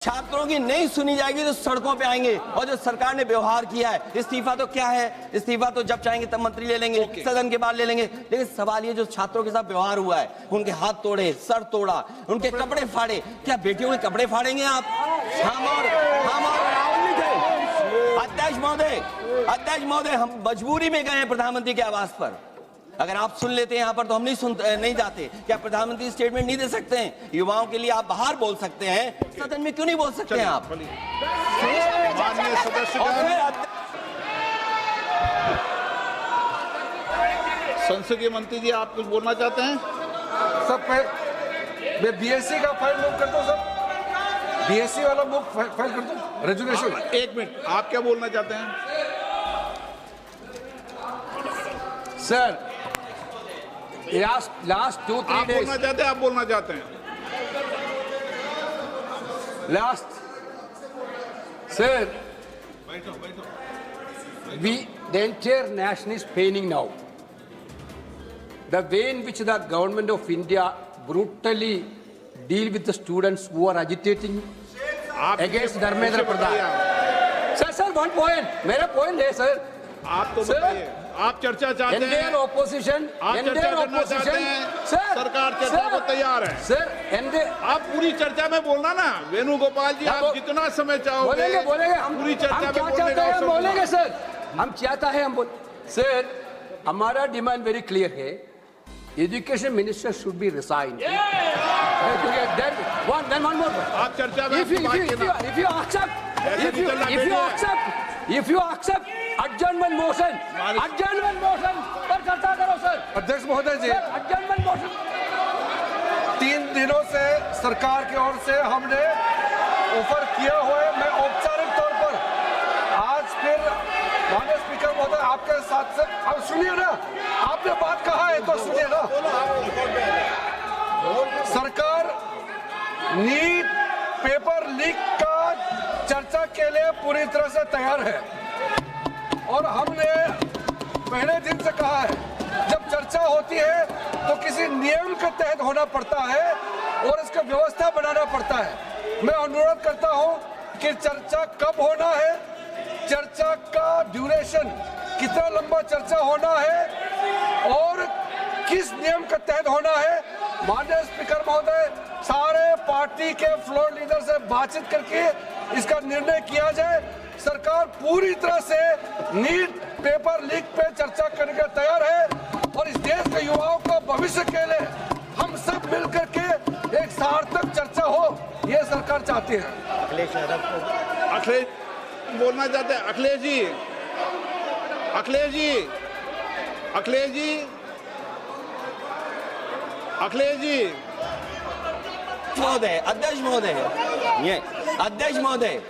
छात्रों की नहीं सुनी जाएगी तो सड़कों पे आएंगे। और जो सरकार ने व्यवहार किया है, इस्तीफा तो क्या है, इस्तीफा तो जब चाहेंगे तब मंत्री ले लेंगे, सदन के बाद ले लेंगे। लेकिन सवाल ये जो छात्रों के साथ व्यवहार हुआ है, उनके हाथ तोड़े, सर तोड़ा, उनके कपड़े फाड़े, क्या बेटियों के कपड़े फाड़ेंगे आप? हम और राहुल नहीं थे। अध्यक्ष महोदय, हम मजबूरी में गए हैं प्रधानमंत्री के आवास पर। अगर आप सुन लेते हैं यहाँ पर तो हम नहीं जाते। क्या प्रधानमंत्री स्टेटमेंट नहीं दे सकते हैं? युवाओं के लिए आप बाहर बोल सकते हैं, सदन में क्यों नहीं बोल सकते हैं आप? माननीय सदस्य, संसदीय मंत्री जी, आप कुछ बोलना चाहते हैं? सब मैं बीएससी का फाइल मूव करता हूँ सर, बीएससी वाला मूव फाइल करता हूँ, रेजुलेशन। एक मिनट, आप क्या बोलना चाहते हैं? सर लास्ट 2-3 days आप बोलना चाहते हैं? Last sir, the entire nation is paining now. The way in which the government of India brutally deal with the students who are agitating against Dharmendra Pradhan. Sir, one point. मेरा point है sir. आप तो बताइए, आप चर्चा चाहते हैं? आप चर्चा करना चाहते हैं? सरकार चर्चा को तैयार है सर। आप पूरी चर्चा में बोलना ना, वेणुगोपाल जी, आप जितना समय चाहोगे बोलेंगे हम पूरी चर्चा में बोलेंगे सर। हम चाहता है हम सर, हमारा डिमांड वेरी क्लियर है, education minister should be resign. आप चर्चा में if you accept adjournment motion पर चर्चा करो सर। अध्यक्ष महोदय जी, adjournment motion 3 दिनों से सरकार की ओर से हमने ऑफर किया हुआ है। मैं औपचारिक तौर पर आज फिर माननीय स्पीकर महोदय आपके साथ से, अब सुनिए ना, आपने बात कहा है तो सुनिए ना। सरकार नीट पेपर लीक का चर्चा के लिए पूरी तरह से तैयार है और हमने पहले दिन से कहा है, जब चर्चा होती है तो किसी नियम के तहत होना पड़ता है और इसका व्यवस्था बनाना पड़ता है। मैं अनुरोध करता हूं कि चर्चा कब होना है, चर्चा का ड्यूरेशन, कितना लंबा चर्चा होना है और किस नियम के तहत होना है। माननीय स्पीकर महोदय, सारे पार्टी के फ्लोर लीडर से बातचीत करके इसका निर्णय किया जाए। सरकार पूरी तरह से नीट पेपर लीक पे चर्चा करने के तैयार है और इस देश के युवाओं का भविष्य के लिए हम सब मिलकर के एक सार्थक चर्चा हो, ये सरकार चाहती है। अखिलेश बोलना चाहते हैं? अखिलेश जी, महोदय,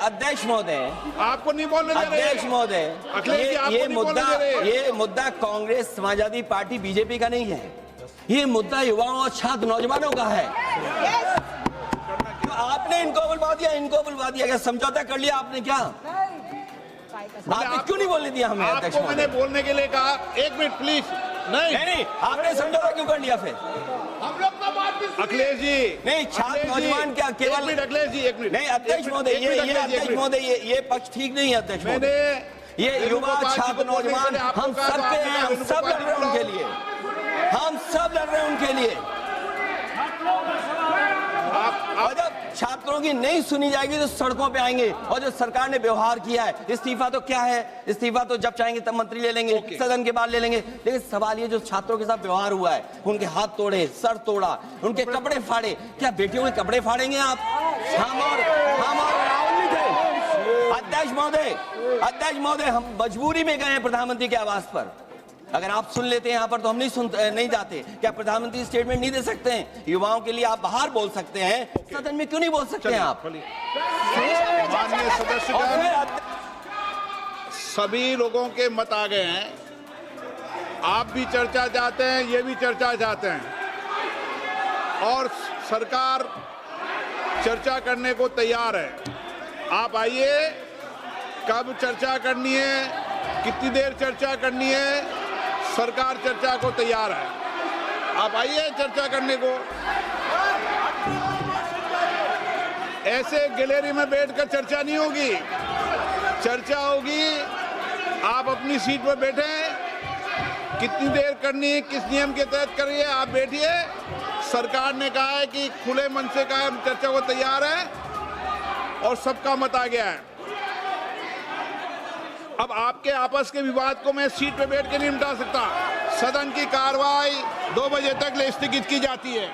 अध्यक्ष महोदय, आपको नहीं बोलने दे रहे। अध्यक्ष महोदय, अखिलेश जी, आपको नहीं बोलने दे रहे। ये मुद्दा कांग्रेस, समाजवादी पार्टी, बीजेपी का नहीं है। ये मुद्दा युवाओं और छात्र नौजवानों का है। तो आपने इनको बुलवा दिया, क्या समझौता कर लिया आपने? क्या आपने क्यों नहीं बोलने दिया हमें? अध्यक्ष आपको मैंने बोलने के लिए कहा। एक मिनट प्लीज। नहीं, आपने समझौता क्यों कर लिया फिर? हम लोग तो बात भी अखिलेश जी, नहीं, छात्र नौजवान क्या केवल? अखिलेश जी, एक मिनट। नहीं अध्यक्ष महोदय, ये पक्ष ठीक नहीं है अध्यक्ष महोदय। ये युवा छात्र नौजवान हम सब पे हैं, हम सब लड़ रहे हैं उनके लिए, हम सब लड़ रहे हैं उनके लिए। और जब छात्रों की नहीं सुनी जाएगी तो सड़कों पे आएंगे। और जो सरकार ने व्यवहार किया है, इस्तीफा तो क्या है, इस्तीफा तो जब चाहेंगे तब मंत्री ले लेंगे, सदन के बाद ले लेंगे। लेकिन सवाल ये जो छात्रों के साथ व्यवहार हुआ है, उनके हाथ तोड़े, सर तोड़ा, उनके कपड़े फाड़े, क्या बेटियों के कपड़े फाड़ेंगे आप? हम और राहुल नहीं थे। अध्यक्ष महोदय, हम मजबूरी में गए हैं प्रधानमंत्री के आवास पर। अगर आप सुन लेते हैं यहाँ पर तो हम नहीं जाते। क्या प्रधानमंत्री स्टेटमेंट नहीं दे सकते हैं? युवाओं के लिए आप बाहर बोल सकते हैं, सदन में क्यों नहीं बोल सकते हैं आप? माननीय सदस्य, सभी लोगों के मत आ गए हैं। आप भी चर्चा चाहते हैं, ये भी चर्चा चाहते हैं और सरकार चर्चा करने को तैयार है। आप आइए, कब चर्चा करनी है, कितनी देर चर्चा करनी है, सरकार चर्चा को तैयार है। आप आइए चर्चा करने को। ऐसे गैलरी में बैठकर चर्चा नहीं होगी। चर्चा होगी, आप अपनी सीट पर बैठे, कितनी देर करनी है, किस नियम के तहत करिए, आप बैठिए। सरकार ने कहा है कि खुले मन से कहा हम चर्चा को तैयार है और सबका मत आ गया है। अब आपके आपस के विवाद को मैं सीट पे बैठ के नहीं निपटा सकता। सदन की कार्रवाई 2 बजे तक स्थगित की जाती है।